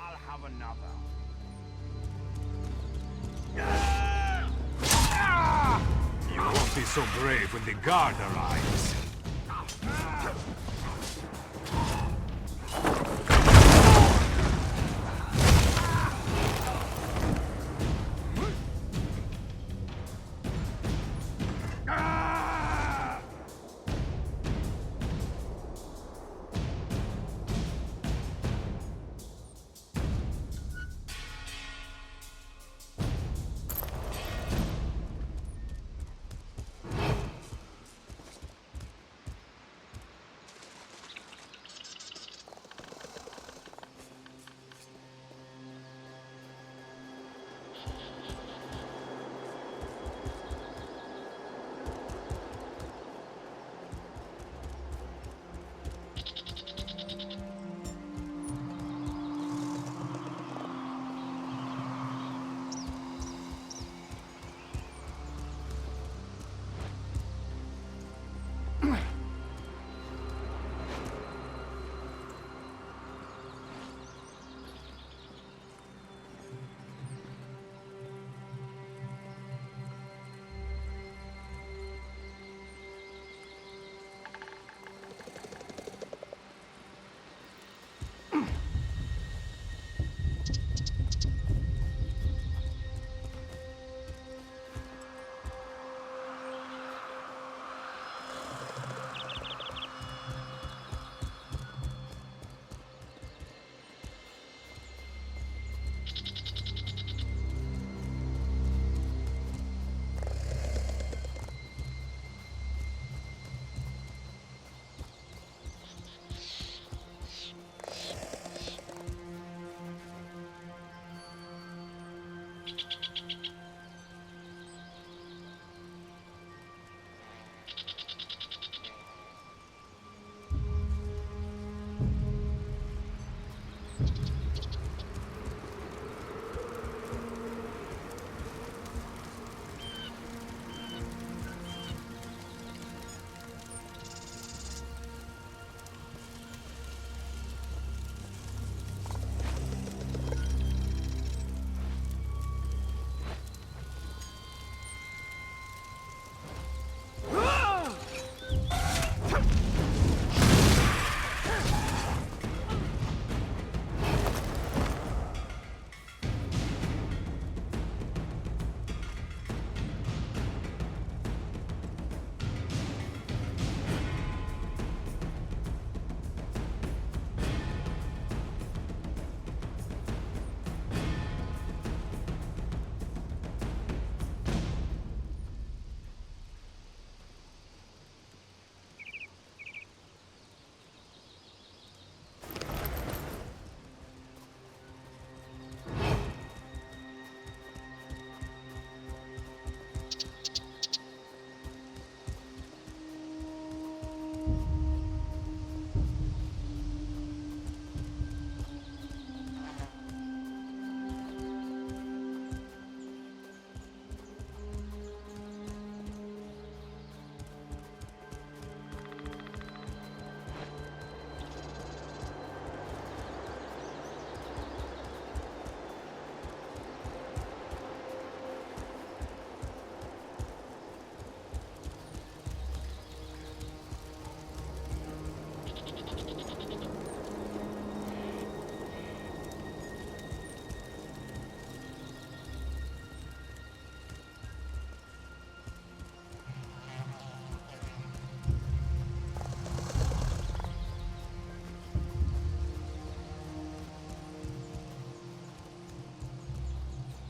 I'll have another. You won't be so brave when the guard arrives.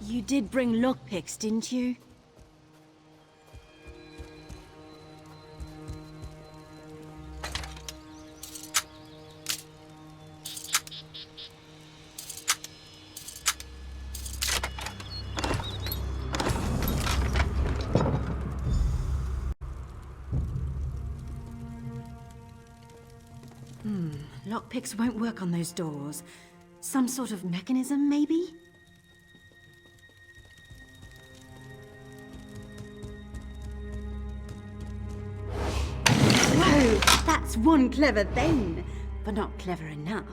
You did bring lockpicks, didn't you? Lockpicks won't work on those doors. Some sort of mechanism, maybe? Whoa! That's one clever thing, but not clever enough.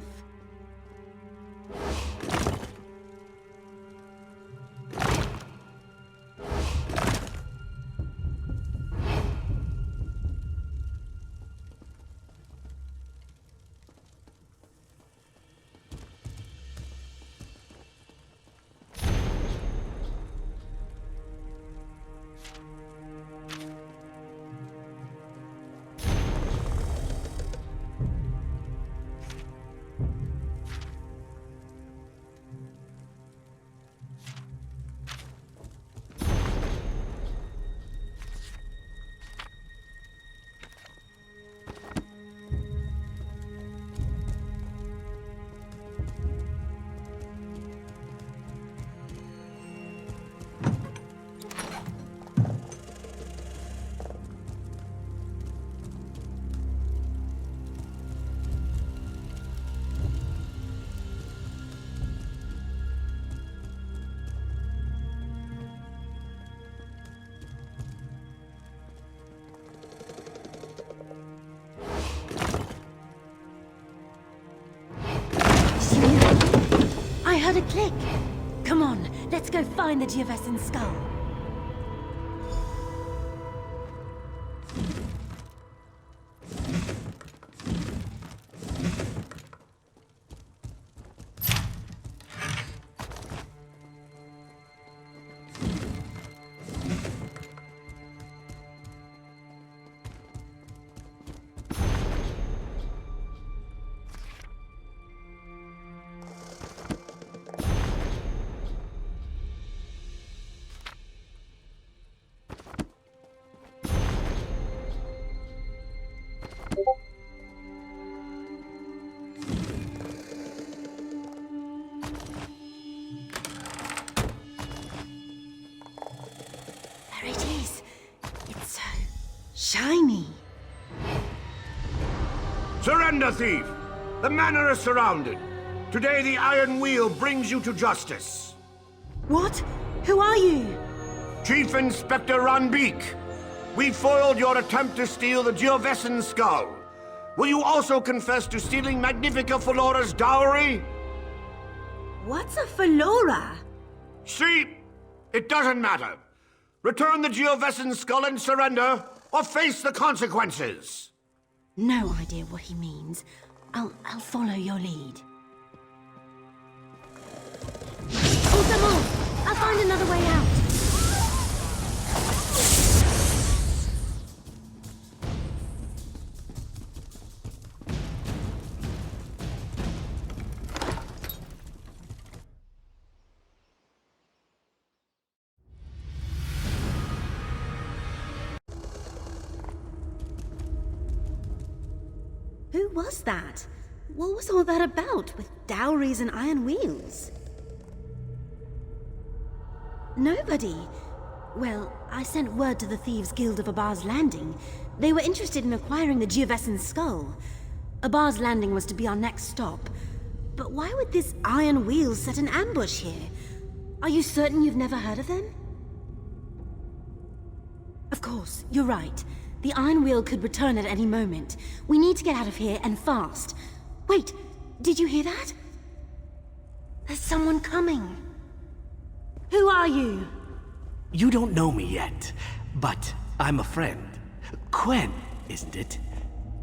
I heard a click. Come on, let's go find the Geovesan skull. There it is. It's so shiny. Surrender, thief! The manor is surrounded. Today the Iron Wheel brings you to justice. What? Who are you? Chief Inspector Ranbeek, we foiled your attempt to steal the Geovesan skull. Will you also confess to stealing Magnifica Falora's dowry? What's a Falora? See, it doesn't matter. Return the Geovesan skull and surrender, or face the consequences. No idea what he means. I'll follow your lead. Hold them off! I'll find another way out. Who was that? What was all that about, with dowries and iron wheels? Nobody. Well, I sent word to the Thieves' Guild of Abah's Landing. They were interested in acquiring the Geovesan skull. Abah's Landing was to be our next stop. But why would this iron wheel set an ambush here? Are you certain you've never heard of them? Of course, you're right. The Iron Wheel could return at any moment. We need to get out of here, and fast. Wait, did you hear that? There's someone coming. Who are you? You don't know me yet, but I'm a friend. Quen, isn't it?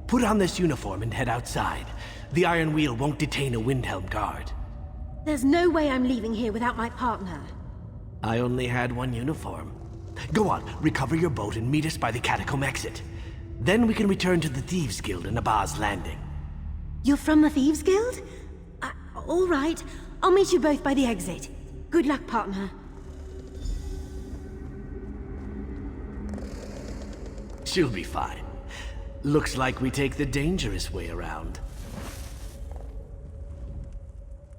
Put on this uniform and head outside. The Iron Wheel won't detain a Windhelm guard. There's no way I'm leaving here without my partner. I only had one uniform. Go on, recover your boat and meet us by the Catacomb exit. Then we can return to the Thieves' Guild in Abah's Landing. You're from the Thieves' Guild? All right. I'll meet you both by the exit. Good luck, partner. She'll be fine. Looks like we take the dangerous way around.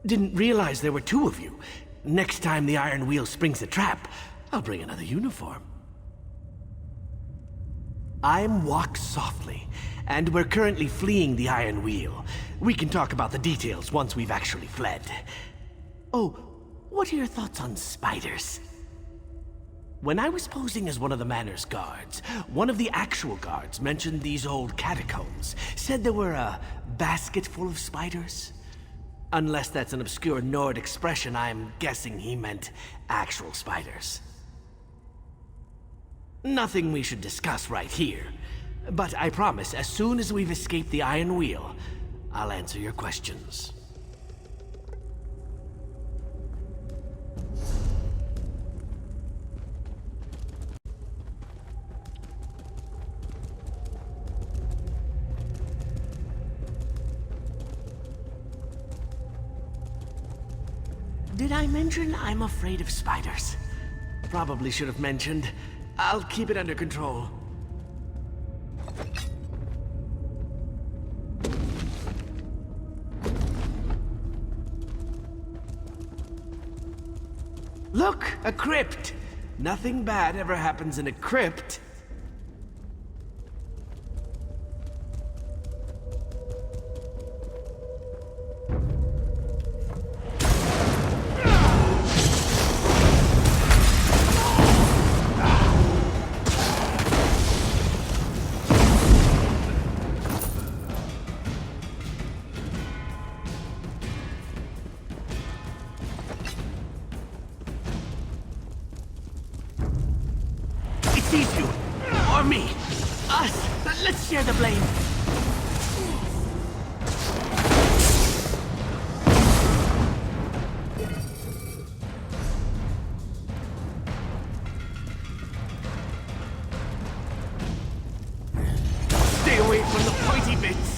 Didn't realize there were two of you. Next time the Iron Wheel springs a trap, I'll bring another uniform. I'm Walk Softly, and we're currently fleeing the Iron Wheel. We can talk about the details once we've actually fled. Oh, what are your thoughts on spiders? When I was posing as one of the manor's guards, one of the actual guards mentioned these old catacombs, said there were a basket full of spiders. Unless that's an obscure Nord expression, I'm guessing he meant actual spiders. Nothing we should discuss right here. But I promise, as soon as we've escaped the Iron Wheel, I'll answer your questions. Did I mention I'm afraid of spiders? Probably should have mentioned. I'll keep it under control. Look, a crypt. Nothing bad ever happens in a crypt. It's these two, or me, us. Let's share the blame. Stay away from the pointy bits.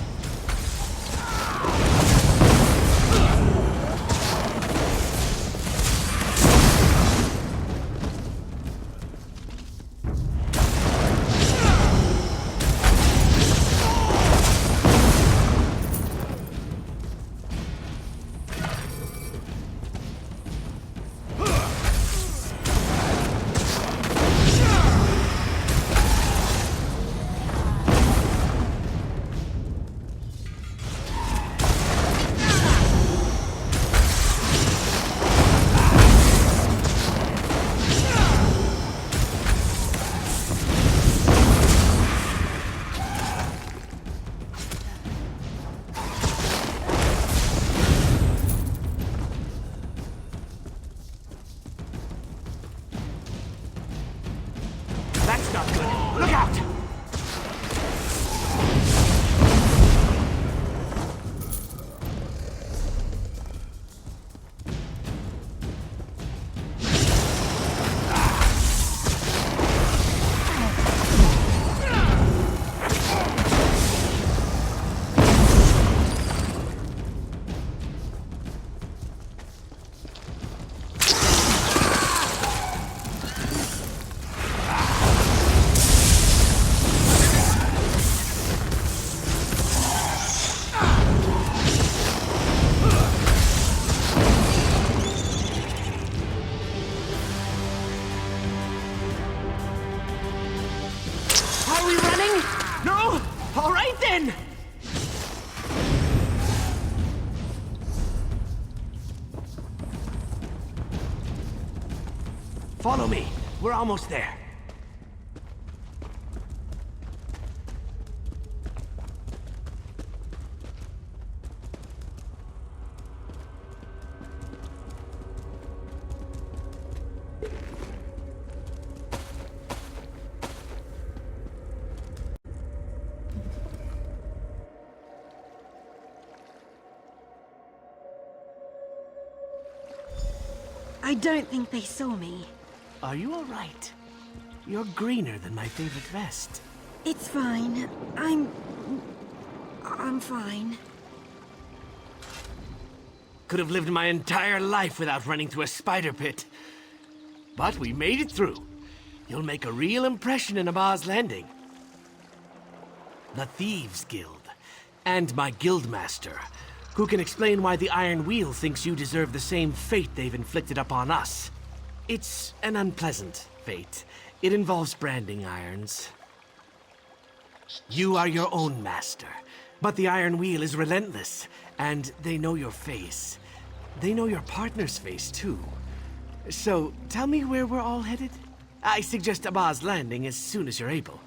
That's not good. Look out! Are we running? No? All right then! Follow me. We're almost there. I don't think they saw me. Are you all right? You're greener than my favorite vest. It's fine. I'm fine. Could have lived my entire life without running through a spider pit. But we made it through. You'll make a real impression in Abah's Landing. The Thieves Guild. And my guildmaster, who can explain why the Iron Wheel thinks you deserve the same fate they've inflicted upon us. It's an unpleasant fate. It involves branding irons. You are your own master, but the Iron Wheel is relentless, and they know your face. They know your partner's face, too. So, tell me where we're all headed? I suggest Abah's Landing as soon as you're able.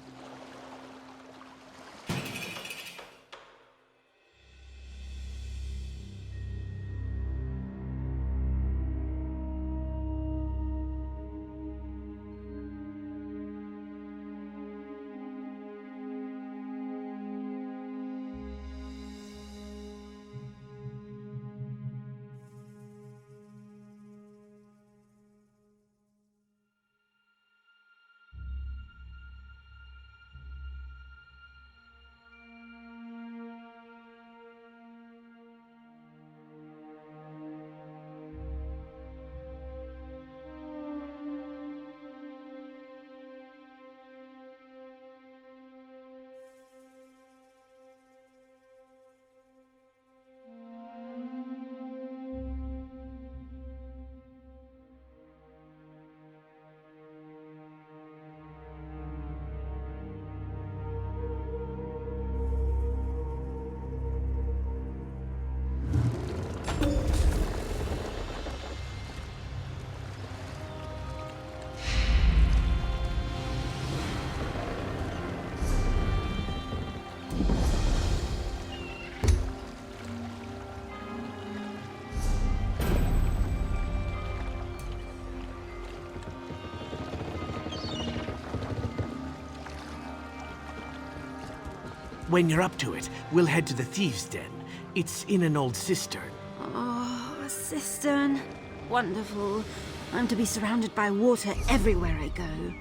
When you're up to it, we'll head to the Thieves' Den. It's in an old cistern. Oh, a cistern. Wonderful. I'm to be surrounded by water everywhere I go.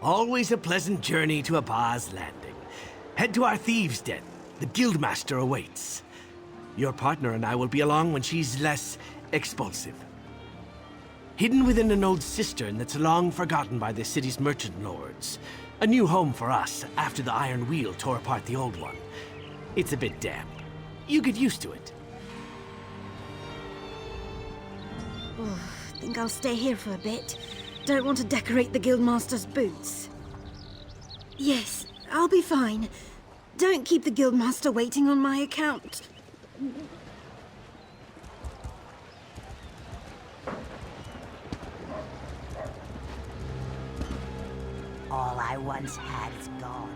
Always a pleasant journey to Abah's Landing. Head to our Thieves' Den. The Guildmaster awaits. Your partner and I will be along when she's less expulsive. Hidden within an old cistern that's long forgotten by the city's merchant lords. A new home for us after the Iron Wheel tore apart the old one. It's a bit damp. You get used to it. Oh, think I'll stay here for a bit. Don't want to decorate the Guildmaster's boots. Yes, I'll be fine. Don't keep the Guildmaster waiting on my account. All I once had is gone.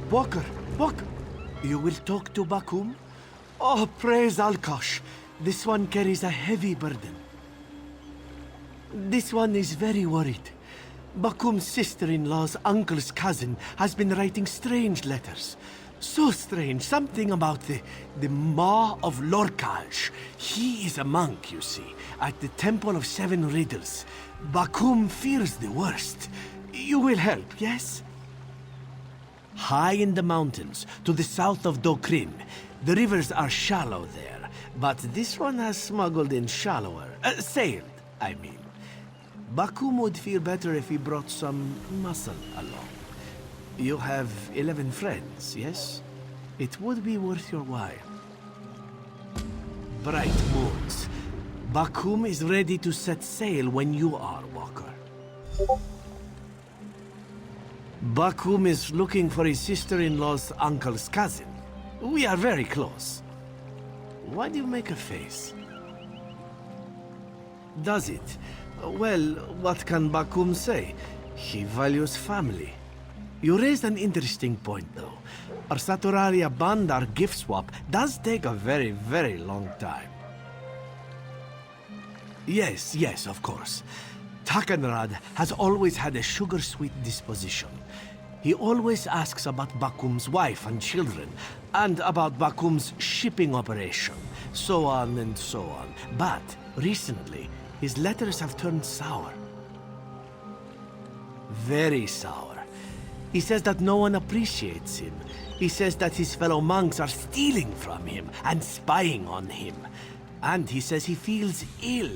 Walker! You will talk to Bakum? Oh, praise Alkosh. This one carries a heavy burden. This one is very worried. Bakum's sister-in-law's uncle's cousin has been writing strange letters. So strange, something about the Maw of Lorkaj. He is a monk, you see, at the Temple of Seven Riddles. Bakum fears the worst. You will help, yes? High in the mountains, to the south of Dokrin. The rivers are shallow there, but this one has smuggled in shallower. Sailed, I mean. Bakum would feel better if he brought some muscle along. You have 11 friends, yes? It would be worth your while. Bright moons. Bakum is ready to set sail when you are, Walker. Bakum is looking for his sister-in-law's uncle's cousin. We are very close. Why do you make a face? Does it? Well, what can Bakum say? He values family. You raised an interesting point, though. Our Saturaria Bandar gift swap does take a very, very long time. Yes, of course. Takanrad has always had a sugar-sweet disposition. He always asks about Bakum's wife and children, and about Bakum's shipping operation, so on and so on. But recently, his letters have turned sour. Very sour. He says that no one appreciates him. He says that his fellow monks are stealing from him and spying on him. And he says he feels ill,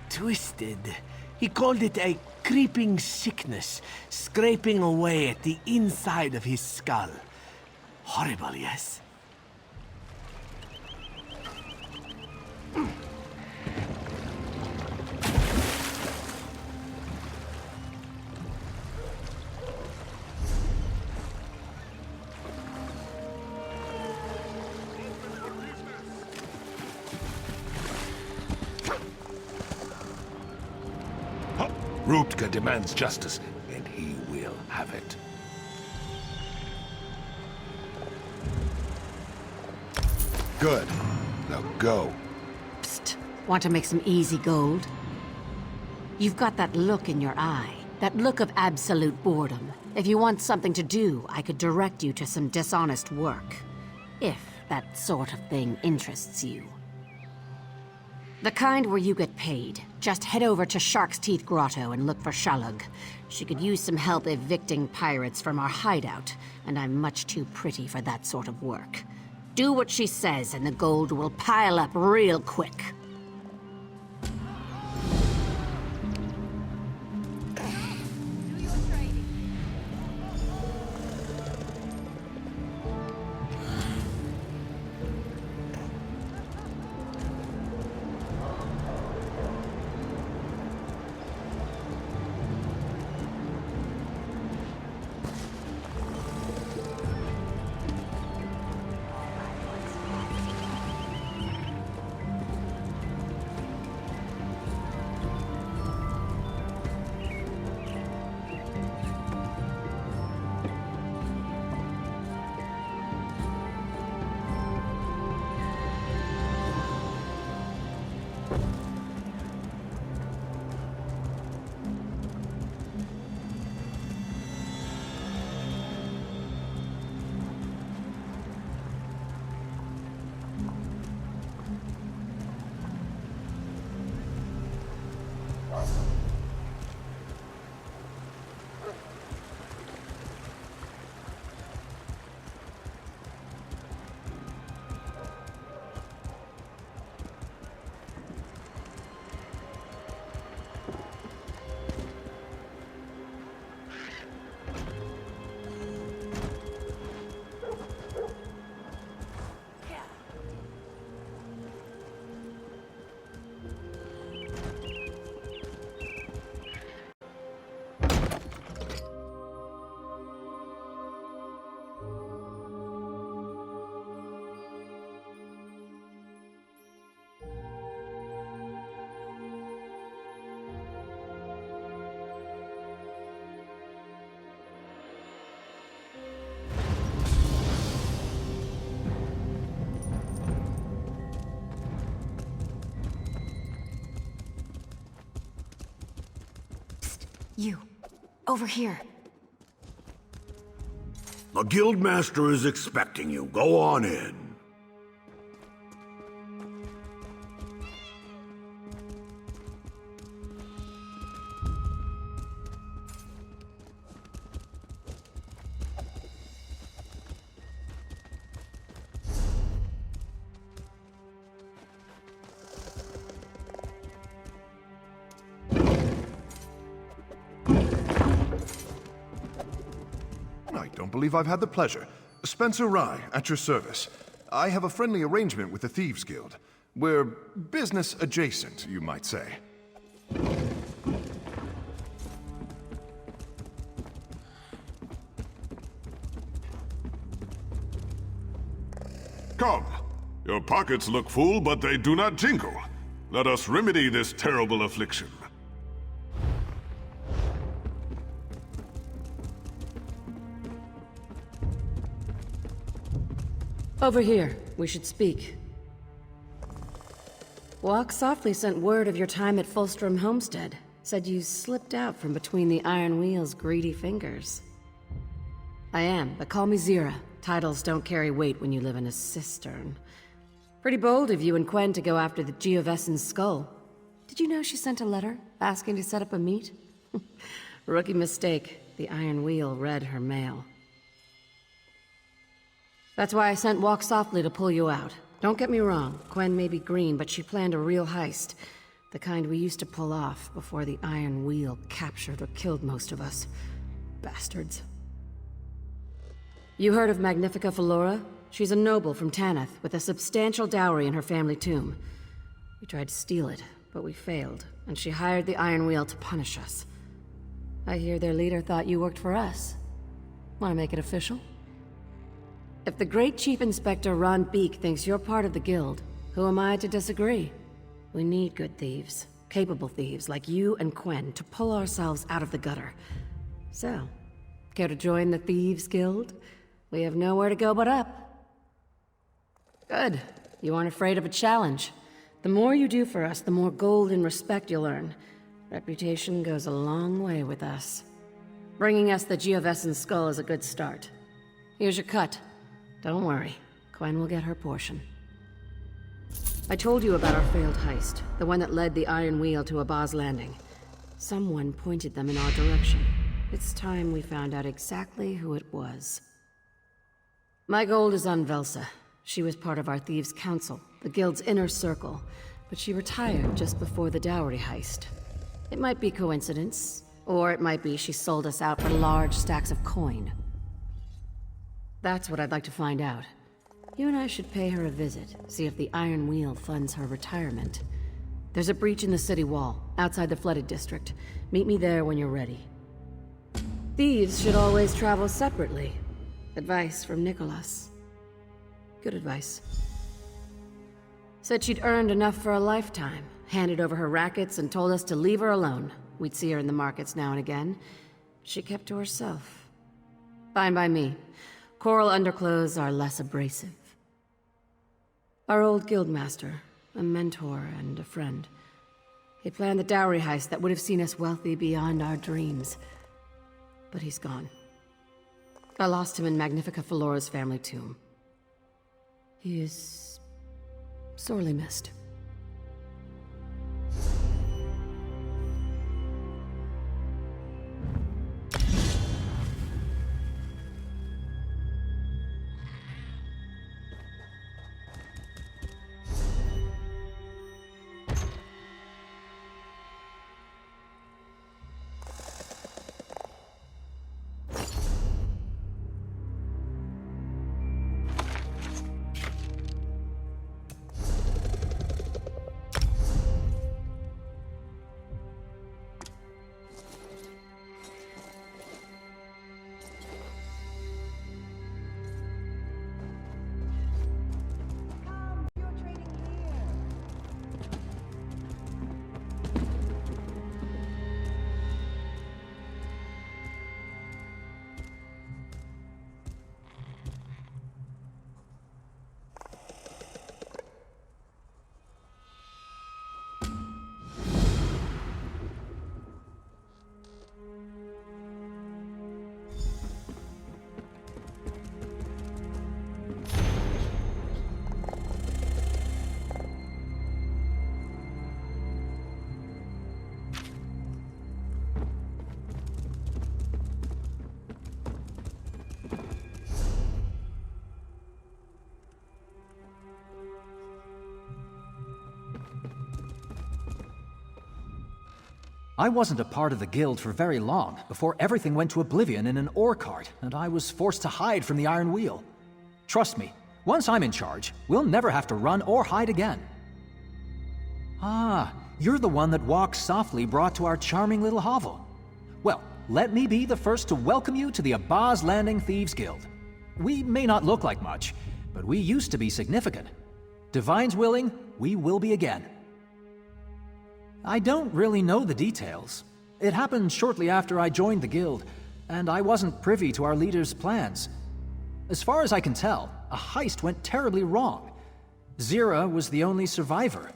twisted. He called it a creeping sickness, scraping away at the inside of his skull. Horrible, yes? Ruptka demands justice, and he will have it. Good. Now go. Psst. Want to make some easy gold? You've got that look in your eye. That look of absolute boredom. If you want something to do, I could direct you to some dishonest work. If that sort of thing interests you. The kind where you get paid. Just head over to Shark's Teeth Grotto and look for Shalug. She could use some help evicting pirates from our hideout, and I'm much too pretty for that sort of work. Do what she says and the gold will pile up real quick. You. Over here. The Guildmaster is expecting you. Go on in. I don't believe I've had the pleasure. Spencer Rye, at your service. I have a friendly arrangement with the Thieves Guild. We're business adjacent, you might say. Come. Your pockets look full, but they do not jingle. Let us remedy this terrible affliction. Over here. We should speak. Walk Softly sent word of your time at Fulstrom Homestead. Said you slipped out from between the Iron Wheel's greedy fingers. I am, but call me Zira. Titles don't carry weight when you live in a cistern. Pretty bold of you and Quen to go after the Geovessan skull. Did you know she sent a letter asking to set up a meet? Rookie mistake. The Iron Wheel read her mail. That's why I sent Walk Softly to pull you out. Don't get me wrong, Quen may be green, but she planned a real heist. The kind we used to pull off before the Iron Wheel captured or killed most of us. Bastards. You heard of Magnifica Flora? She's a noble from Tanith, with a substantial dowry in her family tomb. We tried to steal it, but we failed, and she hired the Iron Wheel to punish us. I hear their leader thought you worked for us. Want to make it official? If the great Chief Inspector Ron Beek thinks you're part of the guild, who am I to disagree? We need good thieves, capable thieves like you and Quen to pull ourselves out of the gutter. So, care to join the Thieves Guild? We have nowhere to go but up. Good. You aren't afraid of a challenge. The more you do for us, the more gold and respect you'll earn. Reputation goes a long way with us. Bringing us the Geovessan skull is a good start. Here's your cut. Don't worry, Quen will get her portion. I told you about our failed heist, the one that led the Iron Wheel to Abah's Landing. Someone pointed them in our direction. It's time we found out exactly who it was. My gold is on Velsa. She was part of our Thieves' Council, the Guild's inner circle, but she retired just before the dowry heist. It might be coincidence, or it might be she sold us out for large stacks of coin. That's what I'd like to find out. You and I should pay her a visit, see if the Iron Wheel funds her retirement. There's a breach in the city wall, outside the flooded district. Meet me there when you're ready. Thieves should always travel separately. Advice from Nicholas. Good advice. Said she'd earned enough for a lifetime, handed over her rackets and told us to leave her alone. We'd see her in the markets now and again. She kept to herself. Fine by me. Coral underclothes are less abrasive. Our old guildmaster, a mentor and a friend. He planned the dowry heist that would have seen us wealthy beyond our dreams. But he's gone. I lost him in Magnifica Flora's family tomb. He is sorely missed. I wasn't a part of the guild for very long before everything went to oblivion in an ore cart, and I was forced to hide from the Iron Wheel. Trust me, once I'm in charge, we'll never have to run or hide again. Ah, you're the one that Walk Softly brought to our charming little hovel. Well, let me be the first to welcome you to the Abah's Landing Thieves Guild. We may not look like much, but we used to be significant. Divine's willing, we will be again. I don't really know the details. It happened shortly after I joined the guild, and I wasn't privy to our leader's plans. As far as I can tell, a heist went terribly wrong. Zira was the only survivor.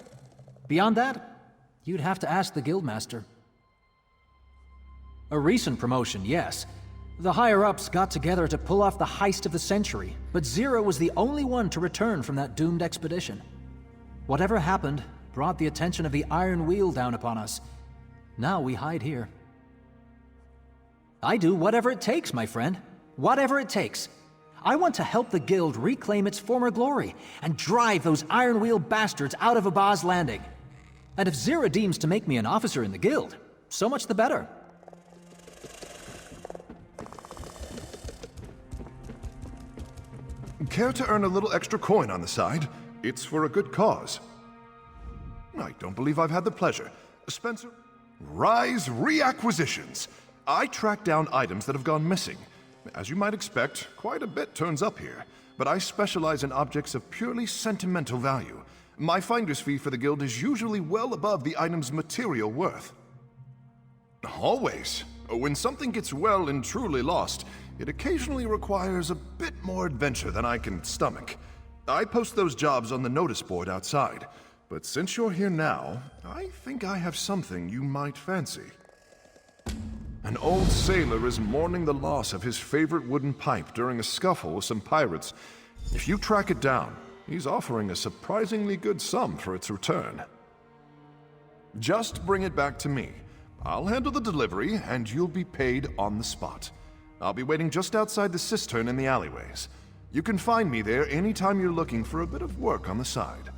Beyond that, you'd have to ask the guildmaster. A recent promotion, yes. The higher-ups got together to pull off the heist of the century, but Zira was the only one to return from that doomed expedition. Whatever happened brought the attention of the Iron Wheel down upon us. Now we hide here. I do whatever it takes, my friend. Whatever it takes. I want to help the guild reclaim its former glory and drive those Iron Wheel bastards out of Abah's Landing. And if Zira deems to make me an officer in the guild, so much the better. Care to earn a little extra coin on the side? It's for a good cause. I don't believe I've had the pleasure. Spencer? Rise Reacquisitions. I track down items that have gone missing. As you might expect, quite a bit turns up here, but I specialize in objects of purely sentimental value. My finder's fee for the guild is usually well above the item's material worth. Always. When something gets well and truly lost, it occasionally requires a bit more adventure than I can stomach. I post those jobs on the notice board outside, but since you're here now, I think I have something you might fancy. An old sailor is mourning the loss of his favorite wooden pipe during a scuffle with some pirates. If you track it down, he's offering a surprisingly good sum for its return. Just bring it back to me. I'll handle the delivery, and you'll be paid on the spot. I'll be waiting just outside the cistern in the alleyways. You can find me there anytime you're looking for a bit of work on the side.